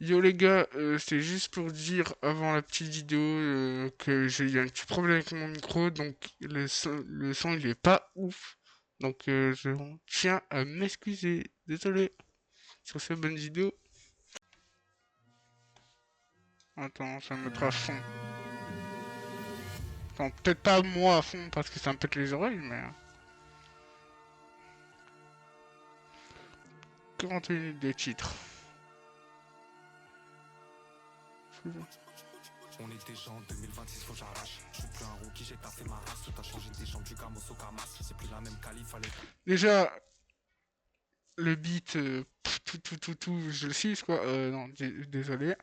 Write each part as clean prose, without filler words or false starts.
Yo les gars, c'est juste pour dire avant la petite vidéo que j'ai eu un petit problème avec mon micro, donc le son il est pas ouf. Donc je tiens à m'excuser. Désolé. Sur cette bonne vidéo. Attends, je vais mettre à fond. Attends, peut-être pas moi à fond parce que ça me pète les oreilles, mais... 40 minutes de titre. On est déjà en 2026, faut que j'arrache. Je suis plus un rookie, j'ai taffé ma race. Tout a changé des jambes du Gamos au Camas. C'est plus la même qualif, fallait. Déjà, le beat, je le suis quoi. Non, désolé.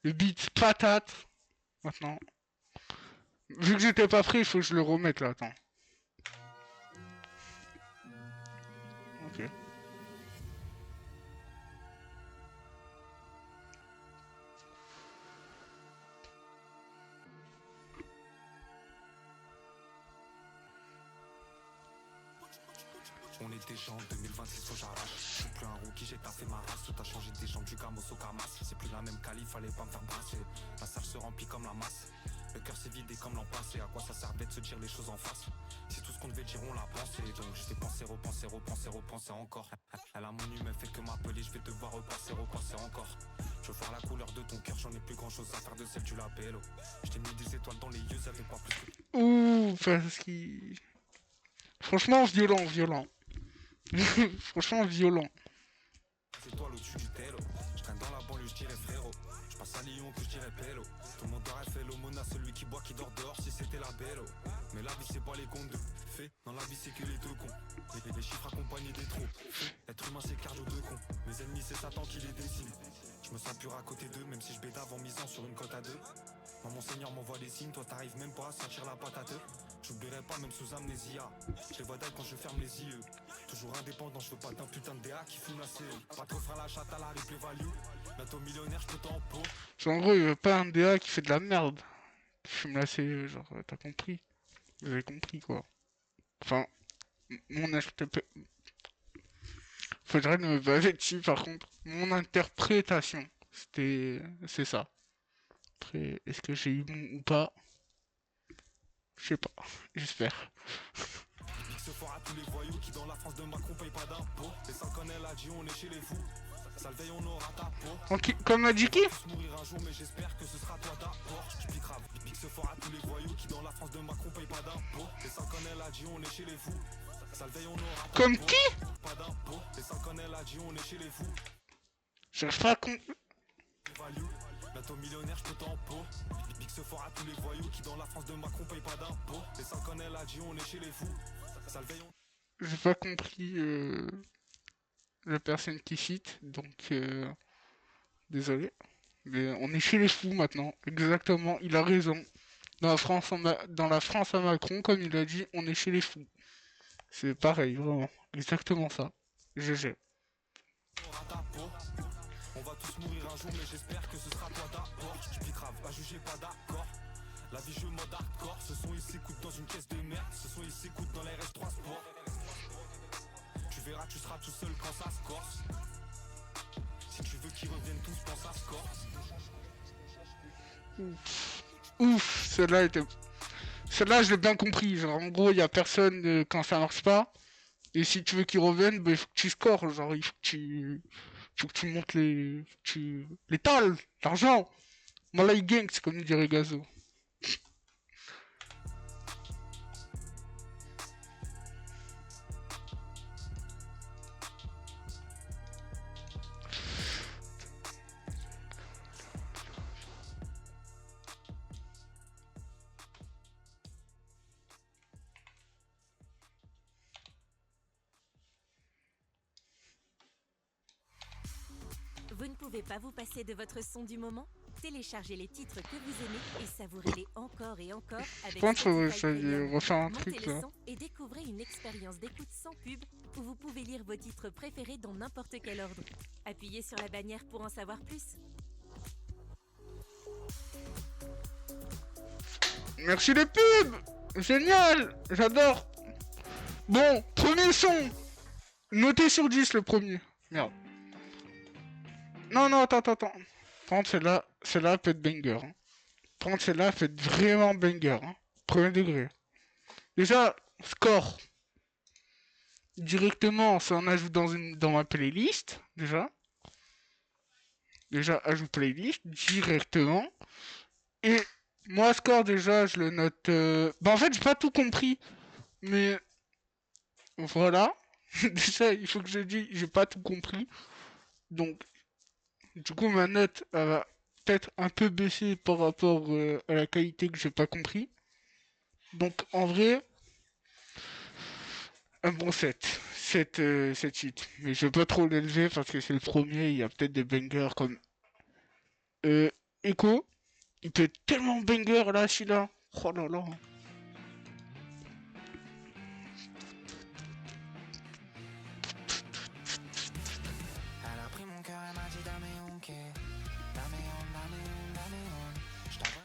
Le beat patate. Maintenant. Vu que j'étais pas prêt, il faut que je le remette là, attends. Ok. On est déjà en 2026, faut que j'arrache. Je suis plus un rookie, j'ai taffé ma race. Tout a changé des jambes du Gamos au Camas. C'est plus la même qualif, fallait pas me faire brasser. La salle se remplit comme la masse. Le cœur s'est vidé comme l'an passé. À quoi ça servait de se dire les choses en face? C'est tout ce qu'on devait dire, on l'a pensé. Donc je vais penser, repenser encore. Elle a mon humain, fait que m'appeler. Je vais devoir repenser encore. Je veux voir la couleur de ton cœur, j'en ai plus grand chose à faire de celle du labello. Je t'ai mis des étoiles dans les yeux, ça fait pas plus que... Ouh, parce qu'il... Franchement, violent. Franchement, violent. C'est toi au-dessus du télo. Je traîne dans la banlieue, je dirais frérot. Je passe à Lyon que je dirais pélo. Tout le monde aurait fait l'aumône à celui qui boit, qui dort dehors si c'était la bello. Mais la vie c'est pas les comptes de fait. Dans la vie c'est que les deux cons. Les chiffres accompagnés des trous. Être humain c'est cardio de con. Mes ennemis c'est Satan qui les dessine. Je me sens pur à côté d'eux, même si je bédave en misant sur une cote à deux. Moi mon seigneur m'envoie des signes, toi t'arrives même pas à sentir la patate. J'oublierai pas même sous amnésia. Je les vois d'ailleurs quand je ferme les yeux. Toujours indépendant, je veux pas d'un putain de DA qui fume la série. Pas trop faire la chatte à la replay value. Bientôt millionnaire, je peux t'en pot. Genre, en gros, il veut pas un DA qui fait de la merde. Qui fume la CE, genre, t'as compris. Vous avez compris, quoi. Enfin, mon HTTP... Faudrait me baser dessus, par contre. Mon interprétation, c'est ça. Après, est-ce que j'ai eu bon ou pas? Je sais pas. J'espère. Se fera tous les voyous qui dans la France de Macron payent pas d'impôts. Et sans connaître la dit on est chez les fous. Ça le veille on aura ta peau. Comme a dit qui? Mourir un jour mais j'espère que ce sera toi d'abord. Je pique grave. Big se fera tous les voyous qui dans la France de Macron payent pas d'impôts. Et sans connaître la dit on est chez les fous. Ça le veille on aura ta Comme peau. qui? Pas d'impôts. Et sans connaître la dit on est chez les fous. J'arrive pas à Value. Bientôt millionnaire, je peux t'en pot. Big se fera tous les voyous qui dans la France de Macron payent pas d'impôts. Et sans connaître la dit on est chez les fous. Ça le veille on... J'ai pas compris la personne qui cite, donc désolé. Mais on est chez les fous maintenant. Exactement, il a raison. Dans la France à Macron, comme il a dit, on est chez les fous. C'est pareil, vraiment. Exactement ça. GG. On va tous mourir un jour mais j'espère que ce sera toi d'abord. Je suis grave, à juger pas d'accord. La vie je mode hardcore. Ce son il s'écoute dans une caisse de merde. Ce son il s'écoute dans les RS3 Sport. Tu verras tu seras tout seul quand ça se corse. Si tu veux qu'ils reviennent tous pense à se corse. Ouf, celle-là, je l'ai bien compris. Genre, en gros, il y a personne quand ça marche pas. Et si tu veux qu'ils reviennent, bah, il faut que tu scores. Genre, faut que tu montes les tales, l'argent. Malay Gangs, comme dirait Gazo. Vous ne pouvez pas vous passer de votre son du moment? Téléchargez les titres que vous aimez et savourez-les encore et encore avec Je pense que Spotify j'allais Premium. refaire un Montez truc le là. son et découvrez une expérience d'écoute sans pub où vous pouvez lire vos titres préférés dans n'importe quel ordre. Appuyez sur la bannière pour en savoir plus. Merci les pubs. Génial, j'adore. Bon, premier son. Noté sur 10 le premier. Merde. Non, attends. Par contre, celle-là peut être banger. Hein. Par contre, celle-là peut être vraiment banger. Hein. Premier degré. Déjà, score. Directement, ça en ajoute dans ma playlist. Déjà, ajoute playlist directement. Et moi, score, déjà, je le note. Bah, en fait, j'ai pas tout compris. Mais voilà. Déjà, il faut que je dise, j'ai pas tout compris. Donc, du coup, ma note elle va peut-être un peu baisser par rapport à la qualité que j'ai pas compris. Donc, en vrai, un bon 7. 7 Mais je vais pas trop l'élever parce que c'est le premier. Il y a peut-être des bangers comme Echo. Il peut être tellement banger là, celui-là. Oh là là. Elle a pris mon cœur, elle m'a dit Daméon, je t'envoie.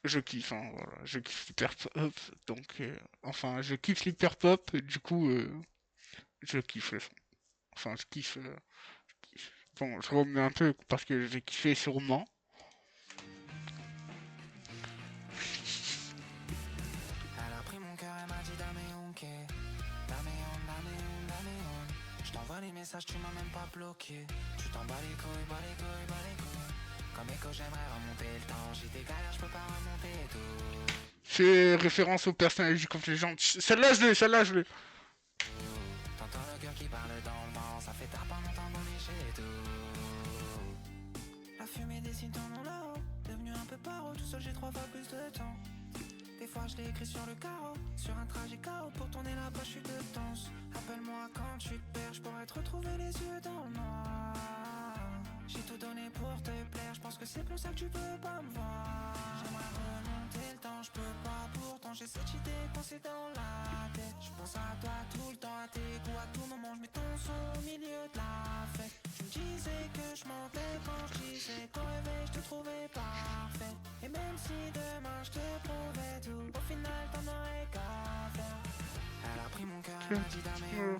Je kiffe, hein, voilà. Je kiffe l'hyper pop. Donc, enfin, je kiffe l'hyper pop. Du coup, je kiffe le son. Enfin, je kiffe. Bon, je remets un peu parce que j'ai kiffé sûrement. Elle a pris mon cœur, elle m'a dit Daméon, je t'envoie les messages, tu m'as même pas bloqué. Tu t'en bats les couilles, bats les couilles, bats les couilles. Comme Echo, j'aimerais remonter le temps. J'ai des galères, je peux pas remonter tout. Fais référence au personnage du Contre Légende. Celle-là, je l'ai. T'entends le cœur qui parle dans le vent, ça fait tard pas longtemps qu'on est chez tout. La fumée dessine ton nom là-haut, devenu un peu paro, tout seul j'ai 3 fois plus de temps. Des fois je l'ai écrit sur le carreau, sur un trajet KO, pour tourner là-bas je suis de danse. Appelle-moi quand tu te perds, je pourrais te retrouver les yeux dans le noir. J'ai tout donné pour te plaire, je pense que c'est pour ça que tu peux pas me voir. J'aimerais remonter le temps, je peux pas, pourtant j'ai cette idée coincée dans la tête. Je pense à toi tout le temps, à tes goûts, à tout moment, je mets ton son au milieu de la fête. Tu me disais que je mentais quand je disais qu'au réveil je te trouvais parfait. Et même si demain je te prouvais tout, au final t'en aurais qu'à faire. Elle a pris mon cœur, elle m'a dit Daméon,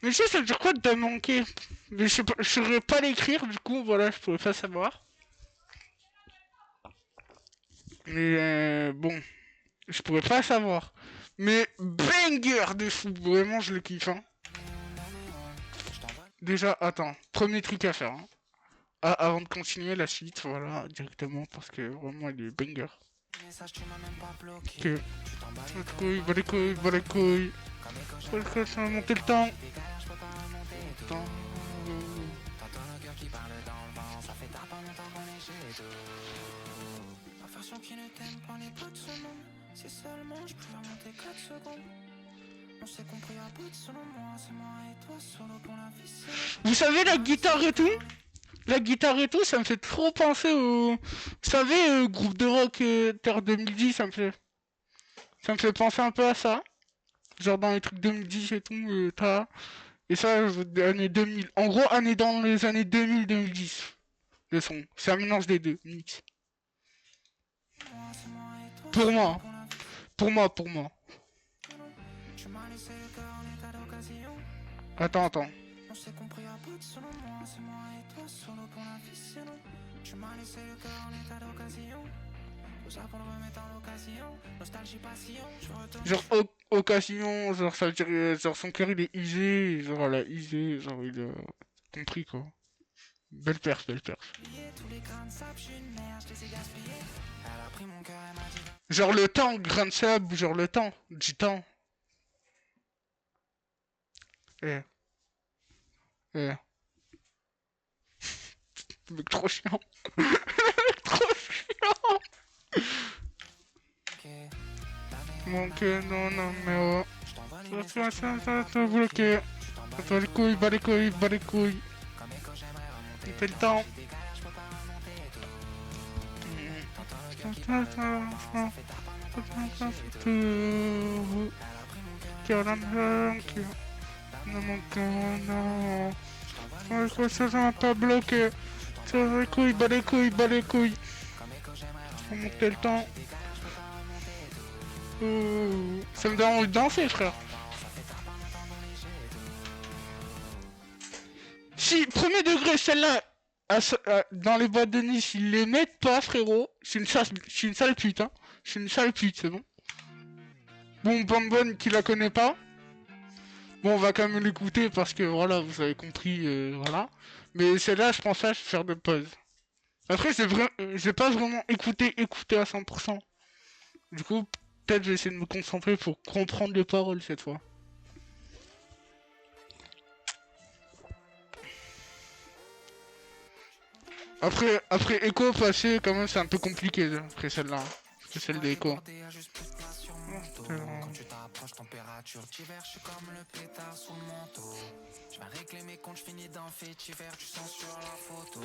Mais je sais, ça veut dire quoi de manquer? Mais je saurais pas l'écrire, du coup, voilà, je pourrais pas savoir. Mais bon, je pourrais pas savoir. Mais banger de fou, vraiment, je le kiffe. Hein. Déjà, attends, premier truc à faire. Hein. Ah, avant de continuer la suite, voilà, directement, parce que vraiment, il est banger. Ok. Bas les couilles, bas les couilles. Bas les couilles, ça va monter le temps. Temps. Qui ne t'aime pas n'est pas de ce monde. Si seulement je pouvais remonter 4 secondes. On s'est compris à bout de selon moi. C'est moi et toi solo pour la vie. Vous savez la guitare et tout? La guitare et tout, ça me fait trop penser au... Vous savez, groupe de rock Terre 2010, ça me fait penser un peu à ça. Genre dans les trucs 2010 et tout, Et ça, années 2000. En gros, dans les années 2000-2010. Le son. C'est un mélange des deux. Mix. Pour moi. Pour moi. Attends. On s'est compris à bout de selon moi. C'est moi et toi solo pour la vie, c'est long. Tu m'as laissé le cœur en état d'occasion. Tout ça pour le remettre en occasion. Nostalgie passion. Genre occasion, genre ça veut dire genre son cœur il est usé, genre elle a usé, genre il a compris quoi. Belle perf. Genre le temps, grain de sable, genre le temps, du temps. Eh. Mec trop chiant. Trop chiant. Mon cœur non mais oh. Ça bloqué. Bas les couilles. Il fait le temps. Ça va pas bloqué. Bas les couilles. Faut monter le temps. Ça me donne envie de danser, frère. Si, premier degré, celle-là, dans les boîtes de niche, ils les mettent pas, frérot. Je suis une sale pute, hein. Je suis une sale pute, c'est bon. Bon, Bonbonne qui la connaît pas. Bon, on va quand même l'écouter parce que voilà, vous avez compris, voilà. Mais celle-là, je pense pas faire de pause. Après, j'ai pas vraiment écouté à 100%. Du coup, peut-être je vais essayer de me concentrer pour comprendre les paroles cette fois. Après Echo passé, quand même, c'est un peu compliqué après celle-là. Après celle d'Echo. Quand tu t'approches, température d'hiver, je suis comme le pétard sous le manteau. Je vais régler mes comptes, je finis dans fétiver, tu sens sur la photo.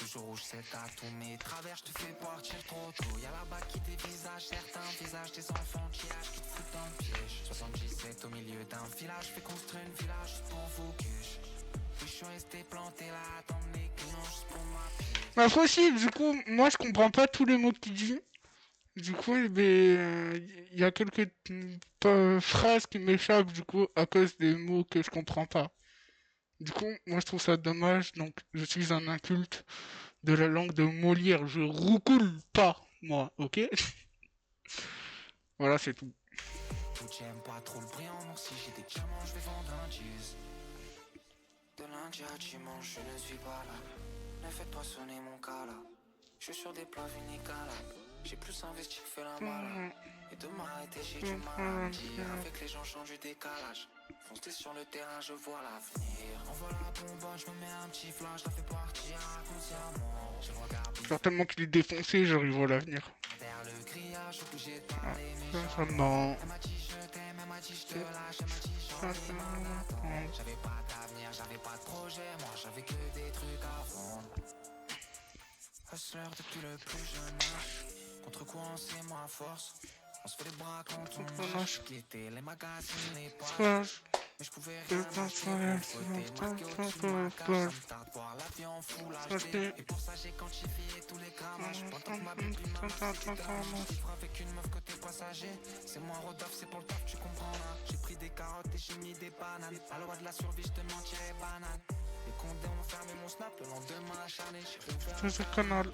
Le jour où je sais à tous mes travers, je te fais partir trop tôt. Y'a là-bas qui dévisage certains visages des enfants qui qui te foutent dans le piège. 77 au milieu d'un village, fais construire une village juste pour vous quiche. Puis je suis resté planté là, dans mes clients juste pour ma pièce. Bah, faut aussi, du coup, moi je comprends pas tous les mots qu'il dit. Du coup, il y a quelques phrases qui m'échappent, du coup, à cause des mots que je comprends pas. Du coup, moi je trouve ça dommage, donc je suis un inculte de la langue de Molière. Je roucoule pas, moi, ok? Voilà, c'est tout. J'aime pas trop le brillant, donc si j'ai des diamants, je vais vendre un jeans. De lundi à dimanche, je ne suis pas là. Ne faites pas sonner mon cas là. Je suis sur des plats inécalables. J'ai plus investi que fait la malade. Et de m'arrêter, j'ai du mal à me dire. Avec les gens, change du décalage. Foncez sur le terrain, je vois l'avenir. Envoie la bombe, je me mets un petit flash, je la fais partir inconsciemment. Je regarde. Certainement qu'il est défoncé, genre il voit l'avenir. Vers le grillage, obligé de parler Sincèrement. Elle m'a dit je t'aime, elle m'a dit je te lâche, elle m'a dit j'en ai marre d'attendre. J'avais pas d'avenir, j'avais pas de projet, moi j'avais que des trucs à vendre. Hustler depuis le plus jeune âge. Contre courant c'est moi force. On se fait les bras quand on marche. Quitter les magazines, les pages. Mais je pouvais rien acheter. Faut marqué au-dessus de ma cage. Ça me tarde voir la vie en full HD. Et pour ça j'ai quantifié tous les grammages. Pendant que ma baby m'a vivre avec une meuf côté passager. C'est moi Rodolphe, c'est pour le taf, tu comprendras. J'ai pris des carottes et j'ai mis des bananes. À la loi de la survie, je te mentirais banane. Les condés ont fermé mon snap le lendemain acharné. C'est ce canal.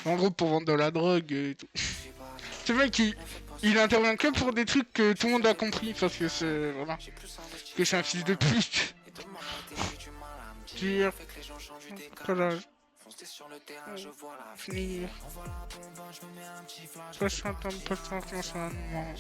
En gros, pour vendre de la drogue et tout. Ce mec, il intervient que pour des trucs que tout le monde a compris. Parce que c'est. Voilà. Que c'est un fils de pute. Dire. Collage. Finir. Prochain temps de potence l'enchaînement.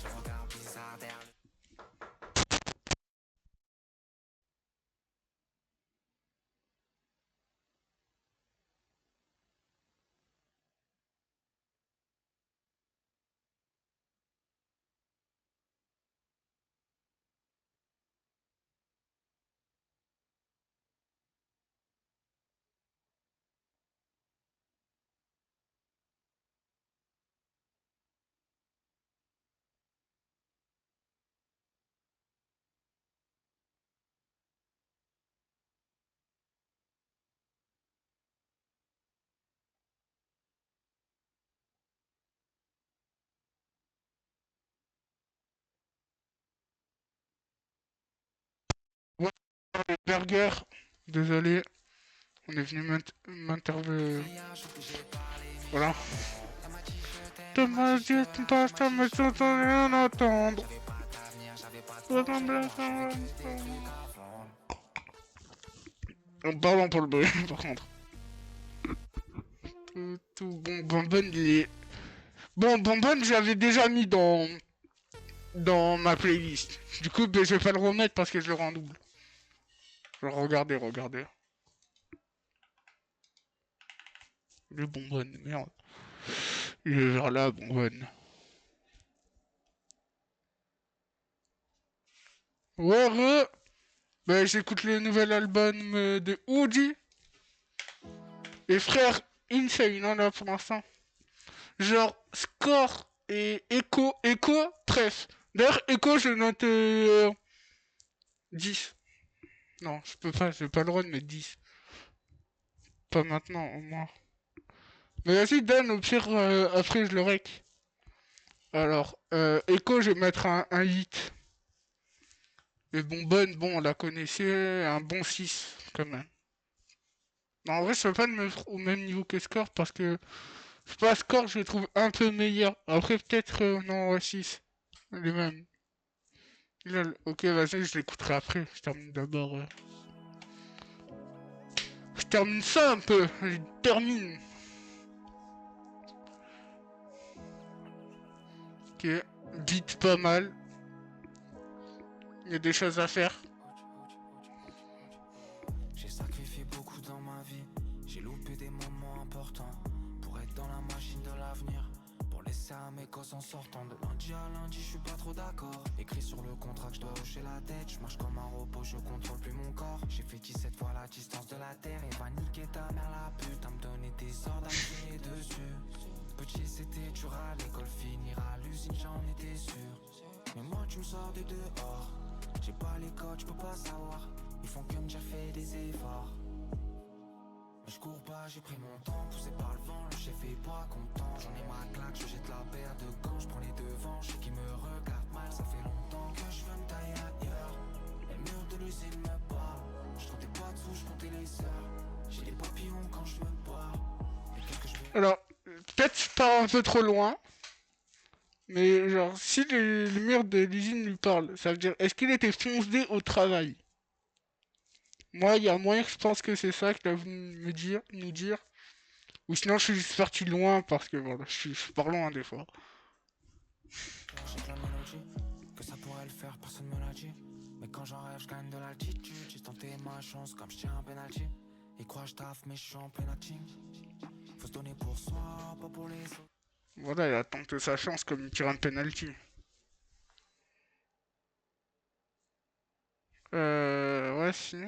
Ouais, Burger. Désolé. On est venu m'intervenir. Voilà. De ma vie, tu passes ta maison sans rien attendre. Pardon pour le bruit, par contre. Tout bon, Bonbonne, il est... Bon, Bonbonne, j'avais déjà mis dans ma playlist. Du coup, ben, je vais pas le remettre parce que je le rends double. Regardez. Le Bonbonne, merde. Il est vers là, Bonbonne. Ouais, ben, j'écoute le nouvel album de Oudi. Et frère, Insane, hein, là, pour l'instant. Genre, Score et Echo, 13. D'ailleurs, Echo, je note 10. Non, je peux pas, j'ai pas le droit de mettre 10. Pas maintenant, au moins. Mais vas-y, donne, au pire, après, je le rec. Alors, Echo, je vais mettre un 8. Et Bonbonne, bon, on la connaissait, un bon 6 quand même. Non, en vrai, je peux pas le mettre au même niveau que Score parce que, je sais pas, Score, je le trouve un peu meilleur. Après, peut-être, non, ouais, 6. Les mêmes. Ok, vas-y, je l'écouterai après. Je termine d'abord. Je termine ça un peu. Je termine. Ok. Beat pas mal. Il y a des choses à faire. J'ai sacrifié beaucoup dans ma vie. J'ai loupé des moments importants pour être dans la machine de l'avenir. Pour laisser à mes gosses en sortant de lundi à lundi, je suis pas trop d'accord. Écrit sur le contrat que je dois hocher la tête. Je marche comme un robot, je contrôle plus mon corps. J'ai fait 17 fois la distance de la terre. Et va niquer ta mère la pute à me donner des ordres à me tirer dessus. Petit c'était dur à l'école, finir à l'usine, j'en étais sûr. Mais moi tu me sors de dehors. J'ai pas les codes, je peux pas savoir. Ils font que me dire fais des efforts. Mais je cours pas, j'ai pris mon temps, poussé par le vent, le chef est pas content. J'en ai ma claque, je jette la paire de gants, je prends les devants, je sais qu'ils me regardent mal, ça fait longtemps que je veux me tailler ailleurs. Les murs de l'usine me parlent, je comptais pas dessous, je comptais les heures. J'ai des papillons quand je me bois. Et qu'est-ce que je vais... Alors, peut-être je pars un peu trop loin. Mais genre, si les murs de l'usine lui parlent, ça veut dire, est-ce qu'il était foncé au travail? Moi, il y a moyen que je pense que c'est ça qu'il a voulu me dire, nous dire. Ou sinon, je suis juste parti loin parce que voilà, je pars loin des fois. J'ai que la mélodie, que ça pourrait le faire, personne me l'a dit. Mais quand j'en rêve, je gagne de l'altitude. J'ai tenté ma chance comme je tiens un penalty. Ils croient que je taffe, mais je suis en plein acting. Faut se donner pour soi, pas pour les autres. Voilà, il a tenté sa chance comme il tire un penalty. Ouais, si.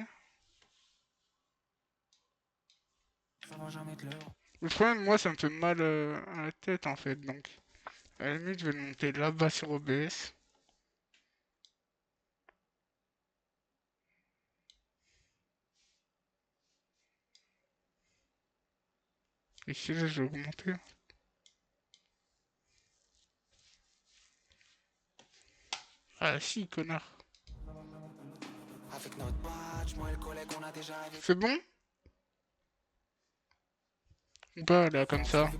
Ça va jamais te l'heure. Le problème, moi, ça me fait mal à la tête en fait, donc. À la limite, je vais le monter là-bas sur OBS. Ici, là, je vais augmenter. Ah, si, connard. Avec notre badge, moi et le collègue, on a déjà rêvé. C'est bon? Ou pas, là, comme ça.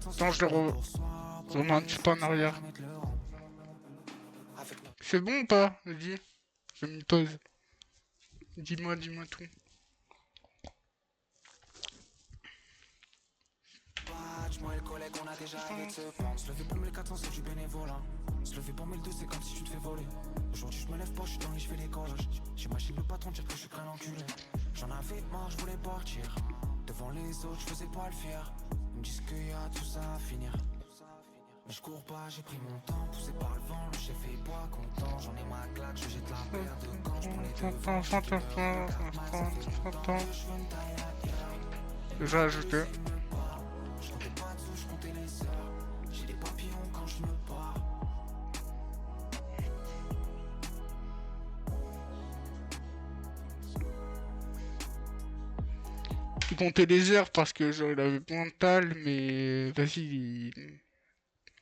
Attends, je le remets un petit peu en arrière. C'est bon ou pas? Vas-y. Je me pose. Dis-moi tout. Moi et le collègue, on a déjà rêvé de se prendre. Se lever pour 1400, c'est du bénévolat. Se lever pour 1200, c'est comme si tu te fais voler. Aujourd'hui, je me lève pas, je suis dans les je fais les collages. J'imagine le patron dire que je suis qu'un enculé. J'en avais marre, je voulais partir. Devant les autres, je faisais pas le fier. Ils me disent qu'il y a tout ça à finir. Mais je cours pas, j'ai pris mon temps, poussé par le vent, le chef est pas content. J'en ai ma claque, je jette la paire de gants, je prends les devants, je sais qu'ils me regardent mal, ça fait longtemps que je veux me tailler ailleurs. Déjà ajouté. Je comptais pas dessous, je comptais les heures. J'ai des papillons quand je me bats. Il comptait les heures parce que genre il avait plein de tal, mais vas-y,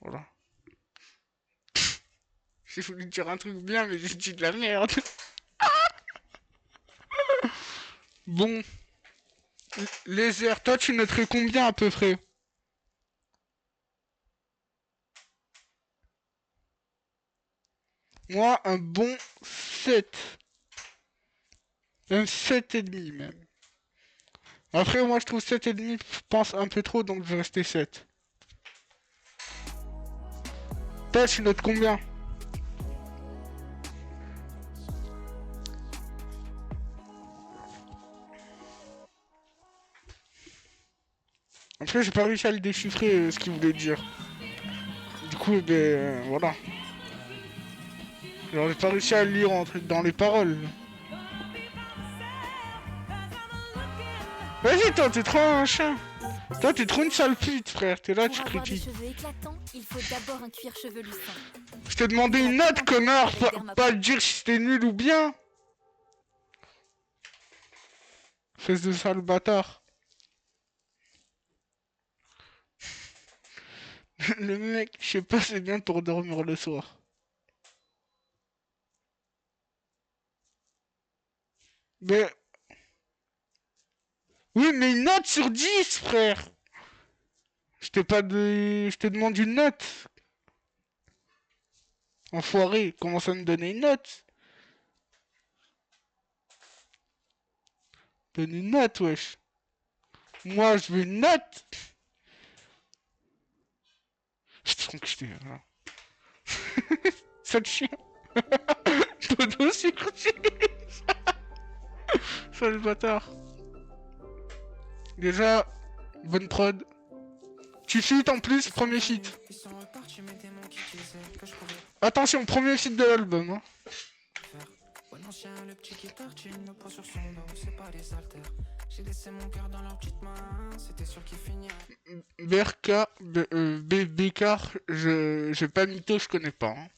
voilà. J'ai voulu dire un truc bien, mais j'ai dit de la merde. Bon, les heures, toi tu noterais combien à peu près? Moi, un bon 7. Un 7,5 même. Après, moi je trouve 7,5, je pense un peu trop, donc je vais rester 7. Toi, tu notes combien? Après, j'ai pas réussi à le déchiffrer ce qu'il voulait dire. Du coup, ben voilà. Genre, j'ai pas réussi à le lire dans les paroles. Vas-y, toi, t'es trop un chien. Toi, t'es trop une sale pute, frère. T'es là, Pour tu avoir des critiques. cheveux éclatants, il faut d'abord un cuir chevelu sain. Je t'ai demandé une note, connard. Avec Pas Dermapen. te dire si c'était nul ou bien. Fesse de sale bâtard. Le mec, je sais pas, c'est bien pour dormir le soir. Mais... Oui, mais une note sur 10, frère. Je t'ai pas de... Je te demande une note. Enfoiré, commence à me donner une note. Donne une note, wesh. Moi, je veux une note. Je te conquisté, voilà. Sale chien. Dodo sur 10. Sale bâtard. Déjà, bonne prod. Tu cheat en plus, premier cheat. Attention, premier cheat de l'album. Hein. Le petit qui tartine me pose sur son dos, c'est pas des haltères. J'ai laissé mon cœur dans leur petite main, c'était sûr qu'il finirait. BRK, Bécard, j'ai pas mytho, je connais pas. Hein.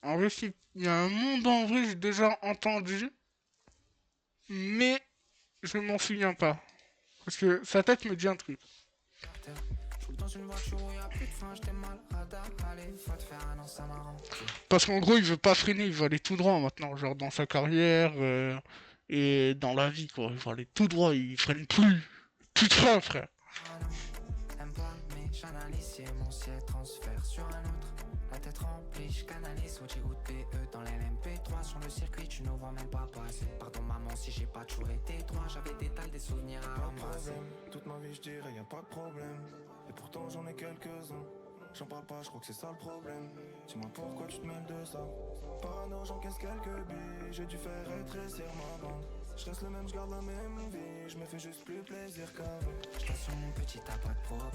En vrai, il y a un monde en vrai, j'ai déjà entendu. Mais je m'en souviens pas. Parce que sa tête me dit un truc. Dans une voiture où y a plus de frein, j'étais mal radar. Allez, faut te faire un an, ça m'arrange. Parce qu'en gros, il veut pas freiner, il veut aller tout droit maintenant. Genre dans sa carrière et dans la vie, quoi. Il veut aller tout droit, il freine plus. Plus de frein, frère. Aime pas, mais j'analyse si mon ciel transfère sur un autre. La tête remplie, je canalise au ou PE dans l'LMP3. Sur le circuit, tu ne vois même pas passer. Pardon, maman, si j'ai pas toujours été droit. J'avais des tas, des souvenirs à ramasser. Toute ma vie je dirais y'a pas de problème. Et pourtant j'en ai quelques-uns. J'en parle pas, je crois que c'est ça le problème. Dis-moi pourquoi tu te mêles de ça. Parano, j'encaisse quelques billes. J'ai dû faire rétrécir ma bande. Je reste le même, je garde la même vie. Je me fais juste plus plaisir qu'avant. Je t'assure mon petit, t'as pas de problème.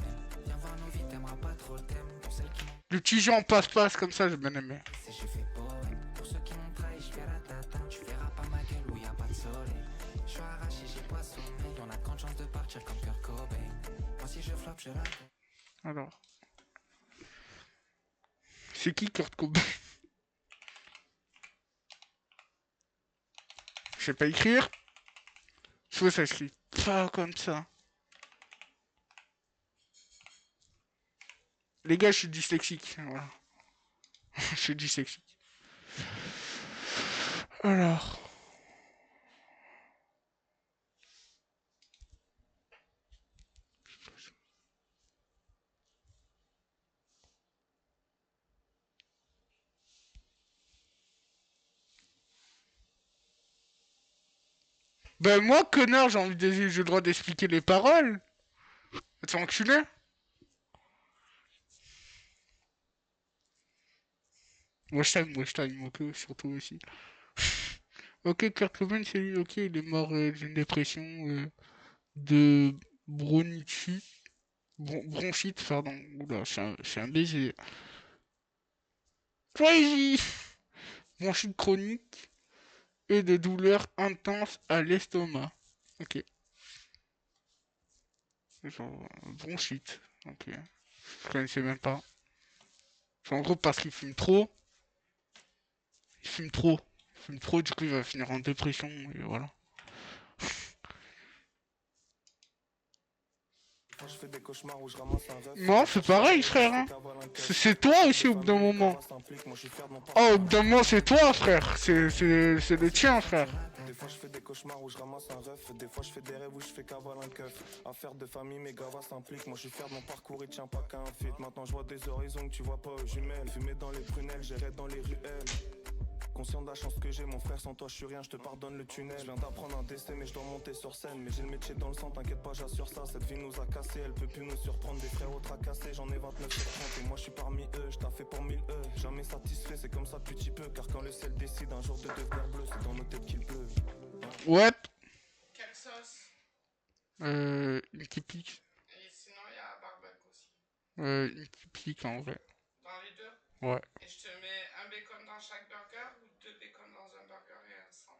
Viens voir nos vies, t'aimeras pas trop le thème. Pour celles qui m'ont Le petit jeu en passe-passe comme ça, j'ai bien aimé. laissé, j'ai fait poème. Pour ceux qui m'ont trahi, je fais la tata. Tu verras pas ma gueule où y a pas de soleil. Je suis arraché, j'ai pas sommeil. On a de chance de partir comme Kurt Cobain. Moi si je flop, je la. Alors. C'est qui Kurt Cobain? Je sais pas écrire. Je vois ça écrit pas comme ça. Les gars, je suis dyslexique. Voilà. Je suis dyslexique. Alors. Ben moi, connard, j'ai le droit d'expliquer les paroles. T'es enculé? Moi je t'aime, ok, surtout aussi. Ok, Kurt Cobain, c'est lui, ok, il est mort d'une dépression de bronchite, bronchite, pardon. Oula, je suis un baiser. Crazy! Bronchite chronique et de douleurs intenses à l'estomac. Ok. Genre, bronchite. Ok. Je connaissais même pas. En gros, parce qu'il fume trop. Il fume trop. Il fume trop, du coup, il va finir en dépression, et voilà. Je fais des cauchemars où je ramasse un rêve. Non, c'est pareil, frère. Hein. C'est toi aussi, au bout d'un moment. Oh, au bout d'un moment, c'est toi, frère. C'est le tien, frère. Des fois je fais des cauchemars où je ramasse un ref. Des fois je fais des rêves où je fais cavale un keuf. Affaire de famille, mes gars s'impliquent. Moi je suis fier de mon parcours, il tient pas qu'à un fit. Maintenant je vois des horizons que tu vois pas aux jumelles. Fumer dans les prunelles, j'irai dans les ruelles. Conscient de la chance que j'ai, mon frère, sans toi je suis rien, je te pardonne le tunnel. Je viens d'apprendre un décès, mais je dois monter sur scène. Mais j'ai le métier dans le sang, t'inquiète pas, j'assure ça. Cette vie nous a cassés, elle peut plus nous surprendre. Des frères au tracassés, j'en ai 29 sur 30. Et moi je suis parmi eux, je t'ai fait pour 1000 Jamais satisfait, c'est comme ça depuis petit peu. Car quand le ciel décide un jour de devenir bleu, c'est dans nos têtes qu'il pleut. Ouais. Quelle sauce? Une qui pique. Et sinon, il y a barbecue aussi. Une qui pique, en vrai. Dans les deux? Ouais. Et je te mets un bacon dans chaque burger ou deux bacon dans un burger et un sans?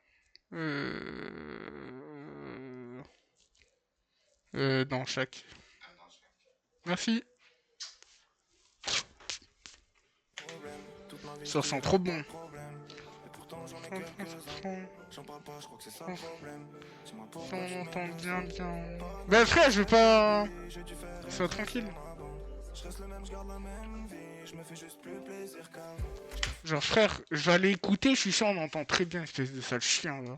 Dans chaque. Un dans chaque. Merci. Ça sent trop bon. J'en parle pas, je crois que c'est ça le problème. On entend bien. Ben frère, je vais pas... Sois tranquille. Je reste le même, je garde la même vie. Je me fais juste plus plaisir qu'avant. Genre, frère, je vais aller écouter, je suis sûr, on entend très bien, espèce de sale chien, là.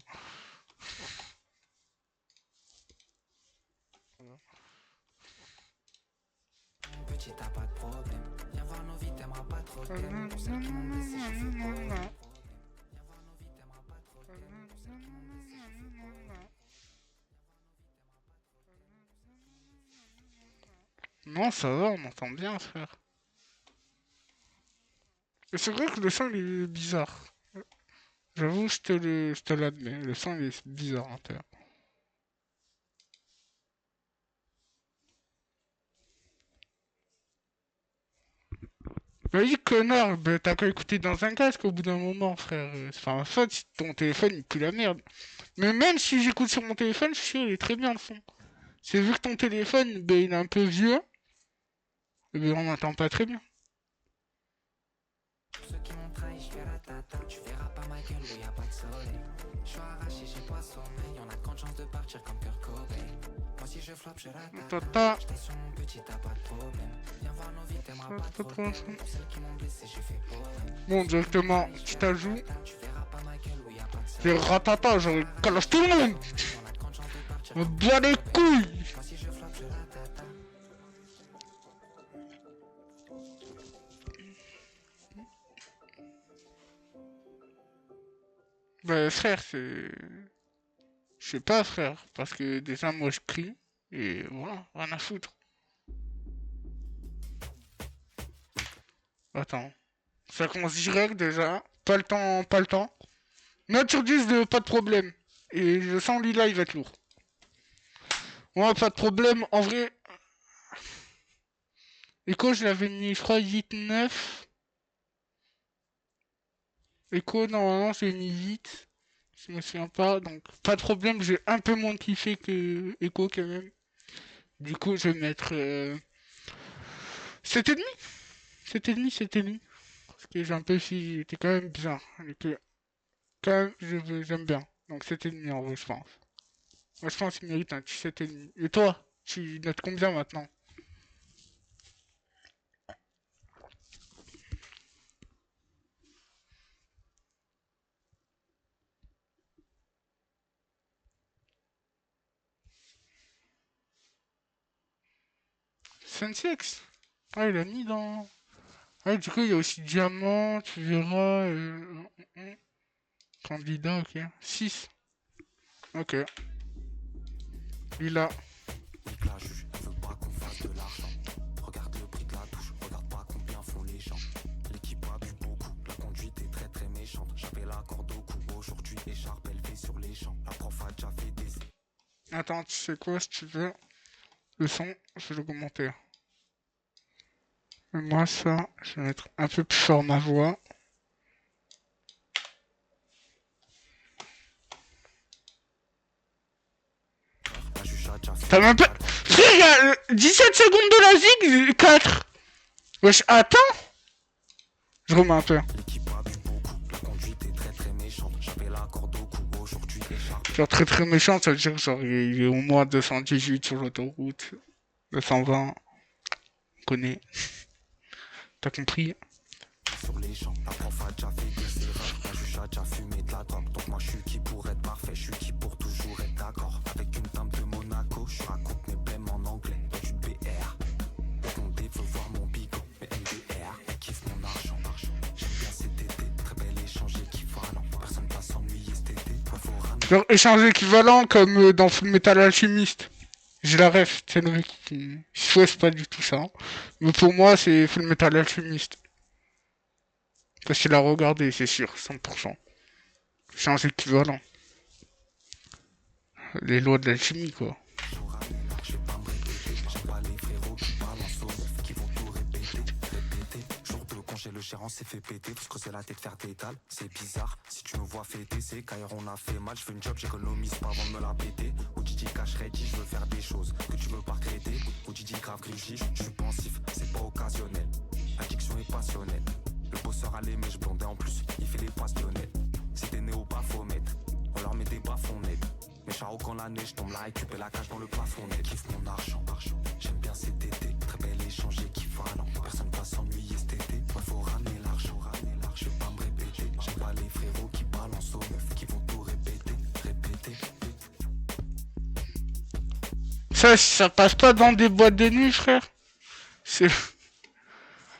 Petit, t'as pas de problème. Viens voir nos vies, t'aimeras pas trop le thème. Pour celles qui m'ont blessé, je fais pas de problème. Viens voir nos vies, t'aimeras pas trop le thème. Pour celles qui m'ont blessé, je fais pas de problème. Non, ça va, on entend bien, frère. Et c'est vrai que le son, il est bizarre. J'avoue, je te l'admets, le son, il est bizarre, un peu. Vas-y, connard, bah, t'as qu'à écouter dans un casque au bout d'un moment, frère. C'est pas ma faute si ton téléphone il pue la merde. Mais même si j'écoute sur mon téléphone, je suis sûr, il est très bien le son. C'est vu que ton téléphone, bah, il est un peu vieux, et ben on n'entend pas très bien. Pour ceux qui m'ont trahi, je fais la tata. Tu verras pas ma gueule où y a pas de soleil. Je suis arraché, j'ai pas sommeil. Y'en a de chance de partir comme Kurt Cobain. Moi si je floppe, je la tata. Tata. J'étais sur mon petit, t'as pas de problème. Viens voir nos vies, t'aimeras pas trop le thème. Pour celles qui m'ont blessé, j'ai fait poème. Bon, directement, tu t'ajoutes. Tu verras pas ma gueule où y a pas de Les soleil. ratata, je calasse tout le monde. Y'en a de chance de partir Me comme bats les couilles. moi si je floppe, je la tata. Bah, frère, c'est. Je sais pas, frère, parce que déjà, moi, je crie, et voilà, rien à foutre. Attends. Ça commence direct, déjà. Pas le temps, pas le temps. Note sur 10 de pas de problème. Et je sens Lila, il va être lourd. Ouais, pas de problème, en vrai. Echo, je l'avais mis, je crois, 8-9. Echo, normalement, j'ai mis 8. Je me souviens pas, donc pas de problème, j'ai un peu moins kiffé que Echo quand même. Du coup, je vais mettre 7,5. 7,5, 7,5. Parce que j'ai un peu si j'étais quand même bien. Et que quand même, j'aime bien. Donc 7,5 en vrai, je pense. Moi, je pense qu'il mérite un petit 7,5. Et toi, tu notes combien maintenant? Sensex. Ah, il a mis dans... Ah, du coup, il y a aussi diamant, tu verras. Candidat, ok. 6. Ok. Lila. Nique la juge, elle veut pas qu'on fasse de l'argent. Regarde le prix de la douche, regarde pas combien font les gens. L'équipe a bu beaucoup, la conduite est très très méchante. J'avais la corde au cou, aujourd'hui écharpe élevée sur les champs. La prof a déjà fait des... Attends, tu sais quoi, si tu veux, le son, je vais l'augmenter. Et moi, ça, je vais mettre un peu plus fort ma voix. La juge a déjà fait... T'as même pas... Frère, il y a 17 secondes de la zig, 4. Wesh, attends. Je remets un peu. L'équipe a bu beaucoup, la conduite est très très méchante. J'avais la corde au cou, aujourd'hui écharpe. Genre très très méchant, ça veut dire genre il est au moins 218 sur l'autoroute. 220. On connaît. T'as compris? Sur les champs, la prof a déjà fait des erreurs. La juge a déjà fumé de la drogue. Donc moi je suis qui pour être parfait, je suis qui pour toujours être d'accord. Avec une dame de Monaco, je raconte mes blèmes en anglais. Dans une BR. Mon dé veut voir mon bigot, mais MDR. Elle kiffe mon argent. J'aime bien cet été, très bel échange équivalent. Personne va s'ennuyer cet été. Faut ramener. Genre échange équivalent comme dans Full Metal Alchemist. J'ai la ref, c'est le mec qui... Je c'est pas du tout ça. Mais pour moi, c'est Full Metal Alchemist. Parce qu'il a regardé, c'est sûr, 100%. Échange équivalent. Les lois de l'alchimie, quoi. Je vais pas me répéter, j'aime pas les frérots qui balancent aux meufs qui vont tout répéter. Jour de congé, le gérant s'est fait péter, faut se creuser la tête, faire des dalles. C'est bizarre, si tu me vois fêter, c'est qu'ailleurs on a fait mal. Je fais une job, j'économise pas avant de me la péter. Ou Didi cache ready, je veux faire des choses que tu veux pas regretter. Ou Didi grave griffy, je suis pensif, c'est pas occasionnel. L'addiction est passionnelle. Le bosseur a les mèches blondes et en plus, il fait les passionnels. C'est des néo baphomet, on leur met des bafons nets. Mes charros quand la neige tombe, la récup et la cage dans le plafond net. Kiffe mon argent, j'aime bien cet été, très bel échange équivalent. Ça passe pas dans des boîtes de nuit, frère. C'est...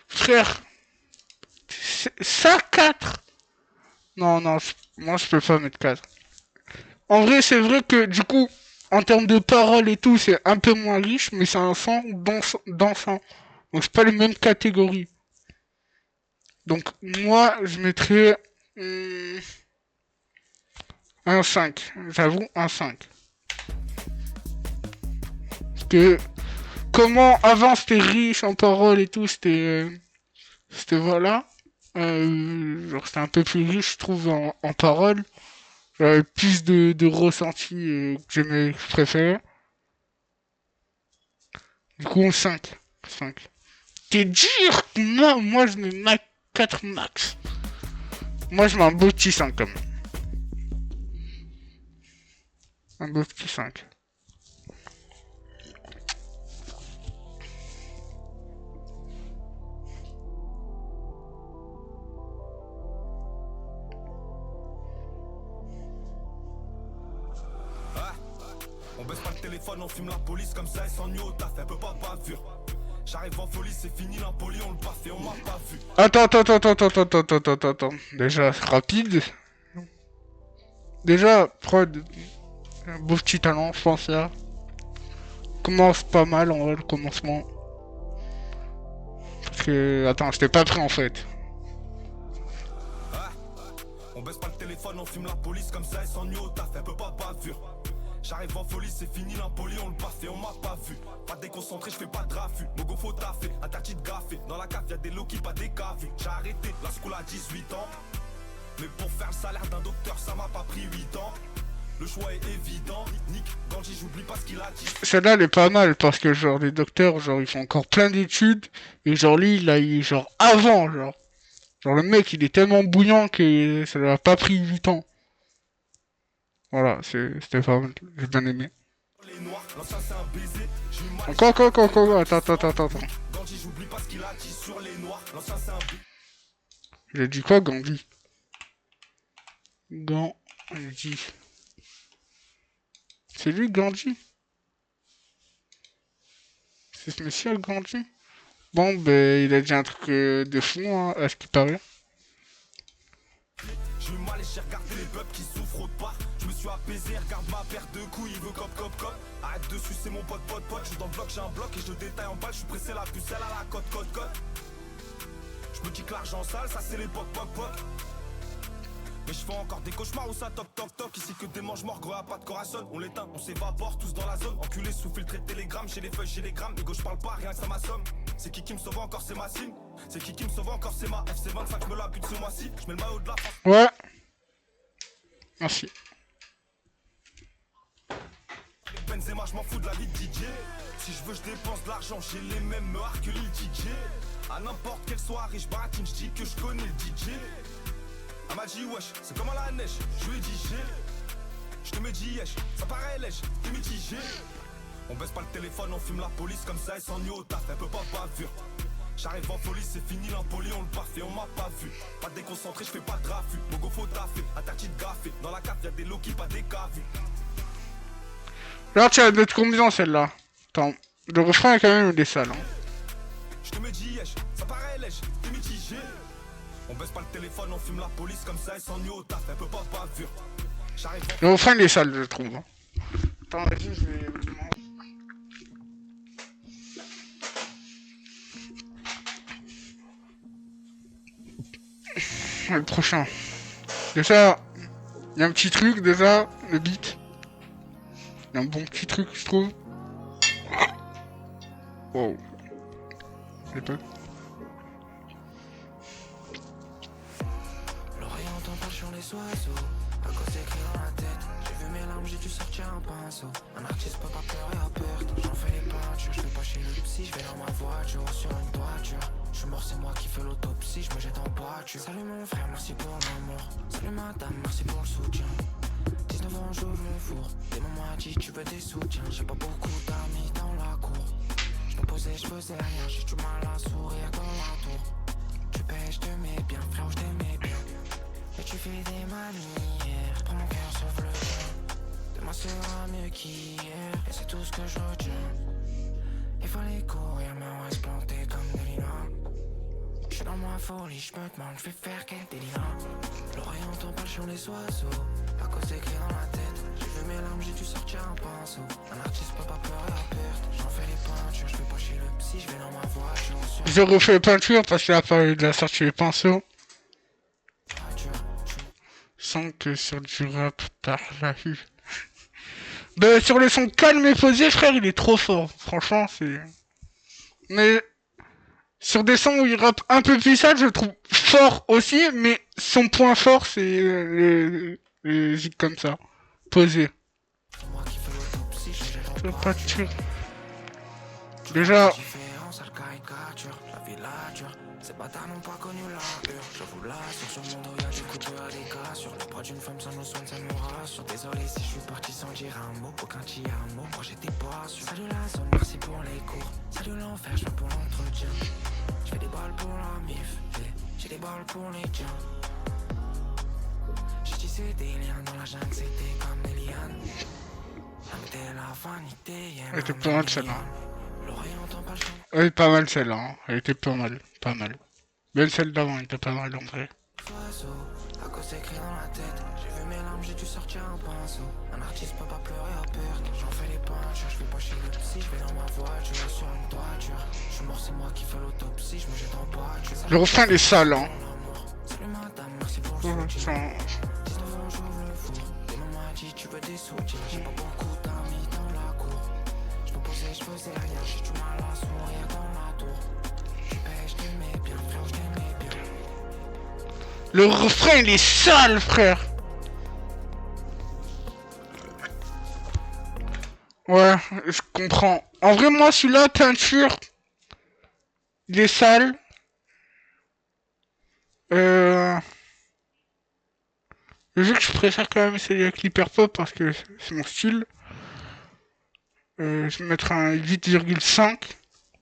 Frère, ça 4. Non, non, moi je peux pas mettre 4. En vrai, c'est vrai que du coup, en termes de paroles et tout, c'est un peu moins riche, mais c'est un son dansant. Donc c'est pas les mêmes catégories. Donc moi, je mettrais un 5. J'avoue, un 5. Parce que comment avant c'était riche en paroles et tout, c'était voilà. Genre c'était un peu plus riche, je trouve, en paroles. J'avais plus de ressenti que j'aimais, que je préférais. Du coup, 5. 5. T'es dur! Moi je mets 4 max. Moi je mets un beau petit 5 quand même. Un beau petit 5. On baisse pas le téléphone, on fume la police comme ça, elle s'ennuie au taf, elle peut pas bavure. J'arrive en folie, c'est fini l'impoli, on le baffe et on m'a pas vu. Attends. Déjà, rapide. Déjà, prod. Un beau petit talent, je pense là. Commence pas mal en vrai, le commencement. Parce que. Attends, j'étais pas prêt en fait. On baisse pas le téléphone, on fume la police comme ça, elle s'ennuie au taf, elle peut pas bavure. J'arrive en folie, c'est fini l'impoli, on le baffe et on m'a pas vu. Pas déconcentré, je fais pas de raffut. Mogo faut taffer, interdit de gaffer. Dans la cave y'a des low-key, pas des caves. J'ai arrêté la school à 18 ans. Mais pour faire le salaire d'un docteur, ça m'a pas pris 8 ans. Le choix est évident. Nick, Gandhi, j'oublie pas ce qu'il a dit. Celle-là, elle est pas mal parce que, genre, les docteurs, genre, ils font encore plein d'études. Et, genre, lui, il a eu, genre, avant, genre. Genre, le mec, il est tellement bouillant que ça lui a pas pris 8 ans. Voilà, c'était pas mal. J'ai bien aimé. Les noirs, l'ancien c'est un baiser. J'ai eu mal. Quoi. Attends. Gandhi, j'oublie pas ce qu'il a dit sur les noirs. L'ancien c'est un baiser. J'ai dit quoi, Gandhi? Gandhi. C'est lui, Gandhi? C'est ce monsieur, Gandhi? Bon, ben, il a dit un truc de fou, hein, à ce qui paraît. J'ai eu mal et j'ai regardé les peuples qui souffrent au pas. Je me suis apaisé, regarde ma paire de couilles, il veut cop. Arrête de sucer mon pote. Je suis dans le bloc, j'ai un bloc et je détaille en balle. Je suis pressé la pucelle à la cote. Je me dis que l'argent sale, ça c'est l'époque poc. Mais je fais encore des cauchemars où ça toc. Ici que des mange morts, gros à pas de corazon. On l'éteint, on s'évapore tous dans la zone. Enculé sous filtre et télégramme, j'ai les feuilles, j'ai les grammes. Les gauches parle pas, rien que ça m'assomme. C'est qui me sauve encore, c'est ma sim. C'est qui me sauve encore, c'est ma FC25, je me la bute ce mois-ci. Je mets le maillot de la France. Ouais. Merci. Benzema, je m'en fous de la vie de DJ. Si je veux, je dépense de l'argent, j'ai les mêmes meurs que Lil DJ. À n'importe quelle soirée, je baratine, je dis que je connais le DJ. Elle m'a dit wesh, c'est comme à la neige, je lui ai dit j'ai. Je te me dis yesh, ça paraît lèche, t'es mitigé. On baisse pas le téléphone, on fume la police comme ça, elle s'ennuie au taf, elle peut pas bavure. J'arrive en folie, c'est fini l'impoli, on le baffe et on m'a pas vu. Pas déconcentré, je fais pas de raffut. Mogo faut taffer, interdit de gaffer. Dans la cave y'a des low-key, pas des caves. Là, tu vas mettre combien celle-là? Attends, le refrain est quand même des salles. Hein. Je te me dis yesh, ça paraît lèche, t'es mitigé. On baisse pas le téléphone, on fume la police comme ça, elle s'ennuie au taf, elle peut pas bavure. J'arrive en... Le refrain il est sale, je trouve. Hein. Attends, vas-y, je vais... Le prochain. Déjà, il y a un petit truc, déjà, le beat. Il y a un bon petit truc, je trouve. Wow. C'est pas... L'oreille entend pas sur les oiseaux. À cause écrit dans la tête. J'ai vu mes larmes, j'ai dû sortir un pinceau. Un artiste peut pas pleurer à perte. J'en fais les peintures, je vais pas chez le psy. Je vais dans ma voiture ou sur une toiture. Je suis mort, c'est moi qui fais l'autopsie. Je me jette en pâture. Salut mon frère, merci pour l'amour. Salut madame, merci pour le soutien. 19 ans, j'ouvre le four. Des moments a dit tu veux des soutiens. J'ai pas beaucoup d'amis dans la cour. Je me posais, je faisais rien. J'ai du mal à sourire dans la tour. Tu payes, je te mets bien, frère, je t'aimais bien. Et tu fais des manières. Prends mon cœur, sauve le tien. Demain sera mieux qu'hier, et c'est tout ce que je retiens. Il fallait courir, mais on reste planté comme des lilas. J'suis dans ma folie, j'me demande, j'vais faire quel délire. L'oreille entend pas le chant des oiseaux, à cause des cris dans la tête. J'ai vu mes larmes, j'ai dû sortir un pinceau. Un artiste peut pas pleurer à perte. J'en fais les peintures, j'vais pas chez le psy, j'vais dans ma voiture. J'ai refait les peintures parce qu'il a parlé de la sortie des pinceaux. Sans que sur du rap par la rue. Ben, sur le son calme et posé, frère, il est trop fort. Franchement, c'est... Mais sur des sons où il rappe un peu plus sale, je le trouve fort aussi, mais son point fort, c'est les musiques comme ça. Posé. Je veux pas te tuer. Déjà... Ces bâtards n'ont pas connu la hur. Je vous l'assure, sur mon dos y'a des couteaux à des cassures. Le bras d'une femme sans nos soins, ça nous rassure. Désolé si je suis parti sans dire un mot. Aucun t'y a un mot, moi j'étais pas sûr. Salut la zone, merci pour les cours. Salut l'enfer, je viens pour l'entretien. Je fais des balles pour la mif, j'ai des balles pour les tiens. J'ai tissé des liens dans la jungle, c'était comme des lianes. C'était la vanité, Elle était pas mal celle-là. L'oreille entend pas le chant. Elle est pas mal celle-là, hein. Elle était pas mal, pas mal. Même celle d'avant, elle était pas mal en vrai. À cause des cris dans la tête, j'ai vu mes larmes, j'ai dû sortir un pinceau. Un artiste peut pas pleurer à perte. J'en fais les peintures, je vais pas chez le psy, je vais dans ma voiture, sur une toiture. Je suis mort, c'est moi qui fais l'autopsie, je me jette en voiture. Le refrain il est sale, hein. Salut madame, merci pour le soutien. 19 ans, j'ouvre le four. Des mamans m'a dit, tu veux des soutiens. J'ai pas beaucoup d'amis dans la cour. Je me posais, je faisais rien, j'ai du mal à sourire dans la tour. Tu payes, je t'aimais bien, frère, je t'aimais bien. Le refrain il est sale, frère. Ouais, je comprends. En vrai, moi, celui-là, peinture, il est sale. Vu que je préfère quand même celui avec l'hyper pop parce que c'est mon style. Je vais mettre un 8,5.